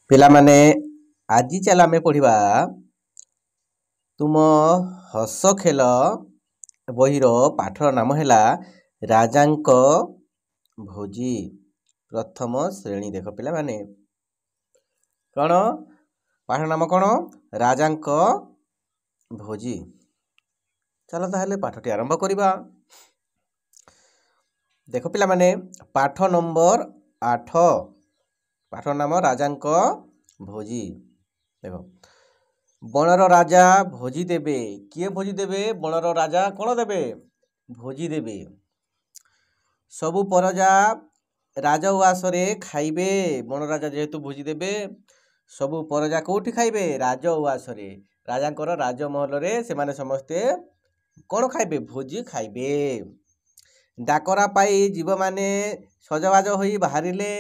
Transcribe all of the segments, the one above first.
ପିଲାମାନେ ଆଜି ଚାଲ ଆମେ ପଢ଼ିବା ତୁମ ହସ ଖେଳ ବହିର ପାଠର ନାମ ହେଲା ରାଜାଙ୍କ ଭୋଜି। ପ୍ରଥମ ଶ୍ରେଣୀ। ଦେଖ ପିଲାମାନେ କ'ଣ ପାଠର ନାମ କ'ଣ? ରାଜାଙ୍କ ଭୋଜି। ଚାଲ ତାହେଲେ ପାଠଟି ଆରମ୍ଭ କରିବା। ଦେଖ ପିଲାମାନେ ପାଠ ନମ୍ବର 8। ପାଠର ନାମ ରାଜାଙ୍କ ଭୋଜି। ଦେଖ ବଣର ରାଜା ଭୋଜି ଦେବେ। କିଏ ଭୋଜି ଦେବେ? ବଣର ରାଜା କ'ଣ ଦେବେ? ଭୋଜି ଦେବେ। ସବୁ ପ୍ରଜା ରାଜଉଆସରେ ଖାଇବେ। ବଣ ରାଜା ଯେହେତୁ ଭୋଜି ଦେବେ, ସବୁ ପ୍ରଜା କେଉଁଠି ଖାଇବେ? ରାଜଉଆସରେ। ରାଜାଙ୍କର ରାଜମହଲରେ ସେମାନେ ସମସ୍ତେ କ'ଣ ଖାଇବେ? ଭୋଜି ଖାଇବେ। ଡାକରା ପାଇ ଜୀବମାନେ ସଜବାଜ ହୋଇ ବାହାରିଲେ।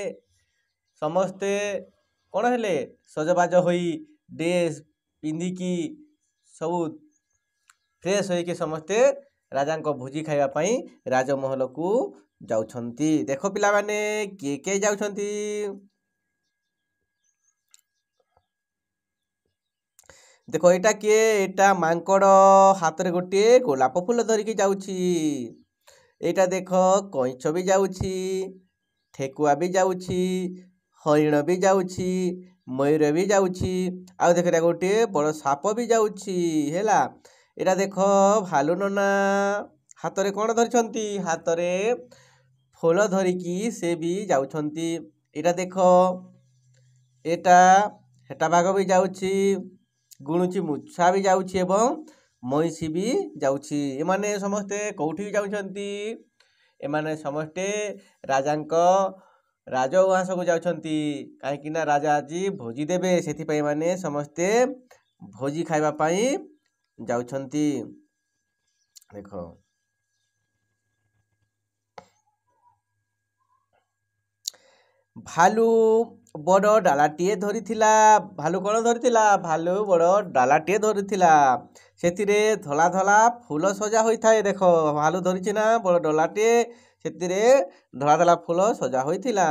ସମସ୍ତେ କ'ଣ ହେଲେ? ସଜବାଜ ହୋଇ ଡ୍ରେସ୍ ପିନ୍ଧିକି ସବୁ ଫ୍ରେଶ୍ ହୋଇକି ସମସ୍ତେ ରାଜାଙ୍କ ଭୋଜି ଖାଇବା ପାଇଁ ରାଜମହଲକୁ ଯାଉଛନ୍ତି। ଦେଖ ପିଲାମାନେ କିଏ କିଏ ଯାଉଛନ୍ତି? ଦେଖ ଏଇଟା କିଏ? ଏଇଟା ମାଙ୍କଡ଼ ହାତରେ ଗୋଟିଏ ଗୋଲାପ ଫୁଲ ଧରିକି ଯାଉଛି। ଏଇଟା ଦେଖ କଇଁଛ ବି ଯାଉଛି, ଠେକୁଆ ବି ଯାଉଛି, ହରିଣ ବି ଯାଉଛି, ମୟୂର ବି ଯାଉଛି, ଆଉ ଦେଖ ଏଇଟା ଗୋଟିଏ ବଡ଼ ସାପ ବି ଯାଉଛି ହେଲା। ଏଇଟା ଦେଖ ଭାଲୁ ନନା ହାତରେ କ'ଣ ଧରିଛନ୍ତି? ହାତରେ ଫୁଲ ଧରିକି ସେ ବି ଯାଉଛନ୍ତି। ଏଇଟା ଦେଖ ଏଇଟା ହେଟା ବାଘ ବି ଯାଉଛି, ଗୁଣୁଚି ମୂଷା ବି ଯାଉଛି ଏବଂ ମଇଁଷି ବି ଯାଉଛି। ଏମାନେ ସମସ୍ତେ କେଉଁଠିକି ଯାଉଛନ୍ତି? ଏମାନେ ସମସ୍ତେ ରାଜାଙ୍କ ରାଜଉଆସକୁ ଯାଉଛନ୍ତି। କାହିଁକି ନା ରାଜା ଆଜି ଭୋଜି ଦେବେ, ସେଥିପାଇଁ ଏମାନେ ସମସ୍ତେ ଭୋଜି ଖାଇବା ପାଇଁ ଯାଉଛନ୍ତି। ଦେଖ ଭାଲୁ ବଡ଼ ଡାଲାଟିଏ ଧରିଥିଲା। ଭାଲୁ କ'ଣ ଧରିଥିଲା? ଭାଲୁ ବଡ଼ ଡାଲାଟିଏ ଧରିଥିଲା। ସେଥିରେ ଧଳା ଧଳା ଫୁଲ ସଜା ହୋଇଥାଏ। ଦେଖ ଭାଲୁ ଧରିଛି ନା ବଡ଼ ଡଲାଟିଏ, ସେଥିରେ ଧଳା ଧଳା ଫୁଲ ସଜା ହୋଇଥିଲା।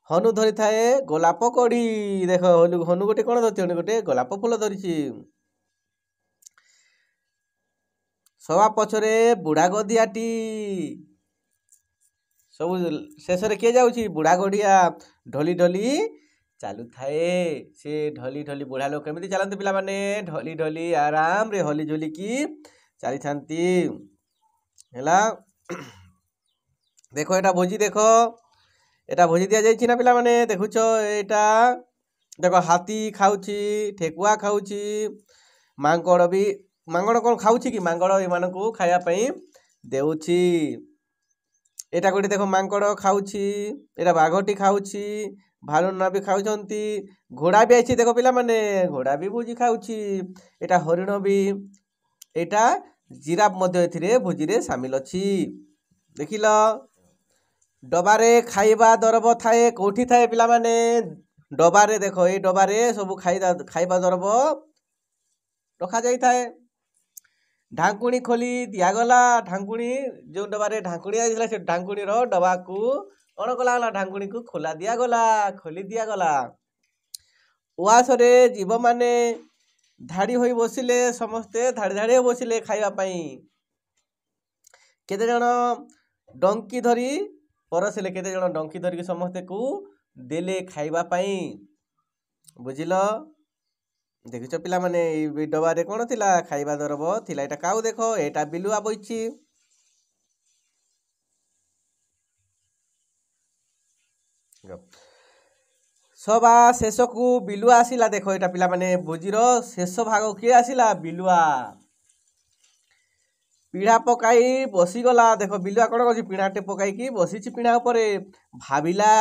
ହନୁ ଧରିଥାଏ ଗୋଲାପ କଢ଼ି। ଦେଖ ହନୁ ଗୋଟେ କ'ଣ ଧରିଛି? ଗୋଟେ ଗୋଲାପ ଫୁଲ ଧରିଛି। ସବା ପଛରେ ବୁଢ଼ା ଗଧିଆଟି। ସବୁ ଶେଷରେ କିଏ ଯାଉଛି? ବୁଢ଼ା ଗଡ଼ିଆ ଢଲି ଢଲି ଚାଲୁଥାଏ। ସେ ଢଲି ଢଲି ବୁଢ଼ା ଲୋକ କେମିତି ଚାଲନ୍ତି ପିଲାମାନେ? ଢଲି ଢଲି ଆରାମରେ ହଲି ଝୁଲିକି ଚାଲିଥାନ୍ତି ହେଲା। ଦେଖ ଏଇଟା ଭୋଜି। ଦେଖ ଏଇଟା ଭୋଜି ଦିଆଯାଇଛି ନା ପିଲାମାନେ? ଦେଖୁଛ ଏଇଟା ଦେଖ ହାତୀ ଖାଉଛି, ଠେକୁଆ ଖାଉଛି, ମାଙ୍କଡ଼ କ'ଣ ଖାଉଛି କି? ମାଙ୍କଡ଼ ଏମାନଙ୍କୁ ଖାଇବା ପାଇଁ ଦେଉଛି। ଏଇଟା ଗୋଟେ ଦେଖ ମାଙ୍କଡ଼ ଖାଉଛି, ଏଇଟା ବାଘଟି ଖାଉଛି, ଭାଲୁ ନନା ବି ଖାଉଛନ୍ତି, ଘୋଡ଼ା ବି ଅଛି। ଦେଖ ପିଲାମାନେ ଘୋଡ଼ା ବି ଭୋଜି ଖାଉଛି। ଏଇଟା ହରିଣ ବି, ଏଇଟା ଜିରାଫ ମଧ୍ୟ ଏଥିରେ ଭୋଜିରେ ସାମିଲ ଅଛି। ଦେଖିଲ ଡବାରେ ଖାଇବା ଦରବ ଥାଏ। କେଉଁଠି ଥାଏ ପିଲାମାନେ? ଡବାରେ। ଦେଖ ଏଇ ଡବାରେ ସବୁ ଖାଇବା ଦରବ ରଖାଯାଇଥାଏ। ଢାଙ୍କୁଣୀ ଖୋଲି ଦିଆଗଲା। ଢାଙ୍କୁଣୀ ଯେଉଁ ଡବାରେ ଢାଙ୍କୁଣୀ ଆସିଥିଲା, ସେ ଢାଙ୍କୁଣୀର ଡବାକୁ କ'ଣ କଲାଗଲା? ଢାଙ୍କୁଣୀକୁ ଖୋଲା ଦିଆଗଲା, ଖୋଲି ଦିଆଗଲା। ଉଆସରେ ଜୀବମାନେ ଧାଡ଼ି ହୋଇ ବସିଲେ। ସମସ୍ତେ ଧାଡ଼ି ଧାଡ଼ି ହୋଇ ବସିଲେ ଖାଇବା ପାଇଁ। କେତେଜଣ ଡଙ୍କି ଧରି ପରସିଲେ, କେତେଜଣ ଡଙ୍କି ଧରିକି ସମସ୍ତଙ୍କୁ ଦେଲେ ଖାଇବା ପାଇଁ। ବୁଝିଲ? ଦେଖିଛ ପିଲାମାନେ ଏଇ ଡବାରେ କ'ଣ ଥିଲା? ଖାଇବା ଦରବ ଥିଲା। ଏଇଟା କାଉ ଦେଖ, ଏଇଟା ବିଲୁଆ ବଇଛି। ସବା ଶେଷକୁ ବିଲୁଆ ଆସିଲା। ଦେଖ ଏଇଟା ପିଲାମାନେ ଭୋଜିର ଶେଷ ଭାଗ କିଏ ଆସିଲା? ବିଲୁଆ। ପିଢ଼ା ପକାଇ ବସିଗଲା। ଦେଖ ବିଲୁଆ କ'ଣ କରୁଛି? ପିଢ଼ାଟେ ପକାଇକି ବସିଛି ପିଢ଼ା ଉପରେ। ଭାବିଲା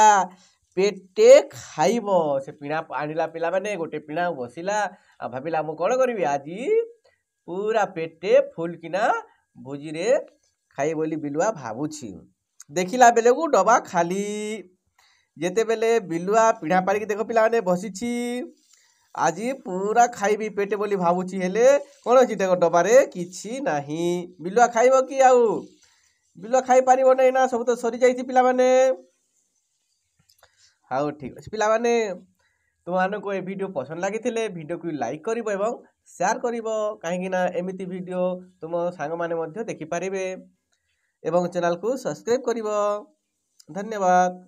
ପେଟେ ଖାଇବ। ସେ ପିଢ଼ା ଆଣିଲା ପିଲାମାନେ, ଗୋଟେ ପିଢ଼ା ବସିଲା ଆଉ ଭାବିଲା ମୁଁ କ'ଣ କରିବି? ଆଜି ପୁରା ପେଟେ ଫୁଲ କିନା ଭୋଜିରେ ଖାଇ ବୋଲି ବିଲୁଆ ଭାବୁଛି। ଦେଖିଲା ବେଳକୁ ଡବା ଖାଲି। ଯେତେବେଳେ ବିଲୁଆ ପିଢ଼ା ପାରିକି ଦେଖ ପିଲାମାନେ ବସିଛି, ଆଜି ପୁରା ଖାଇବି ପେଟେ ବୋଲି ଭାବୁଛି, ହେଲେ କ'ଣ ଅଛି? ଦେଖ ଡବାରେ କିଛି ନାହିଁ। ବିଲୁଆ ଖାଇବ କି ଆଉ? ବିଲୁଆ ଖାଇପାରିବ ନାହିଁ ନା, ସବୁ ତ ସରିଯାଇଛି ପିଲାମାନେ। ହଉ ଠିକ୍ ଅଛି ପିଲାମାନେ, तुमको ये वीडियो पसंद लगी वीडियो को लाइक कर शेयर कर कहीं एमती वीडियो तुम सांग मैंने देखिपारे एवं चैनल को सब्सक्राइब कर। धन्यवाद।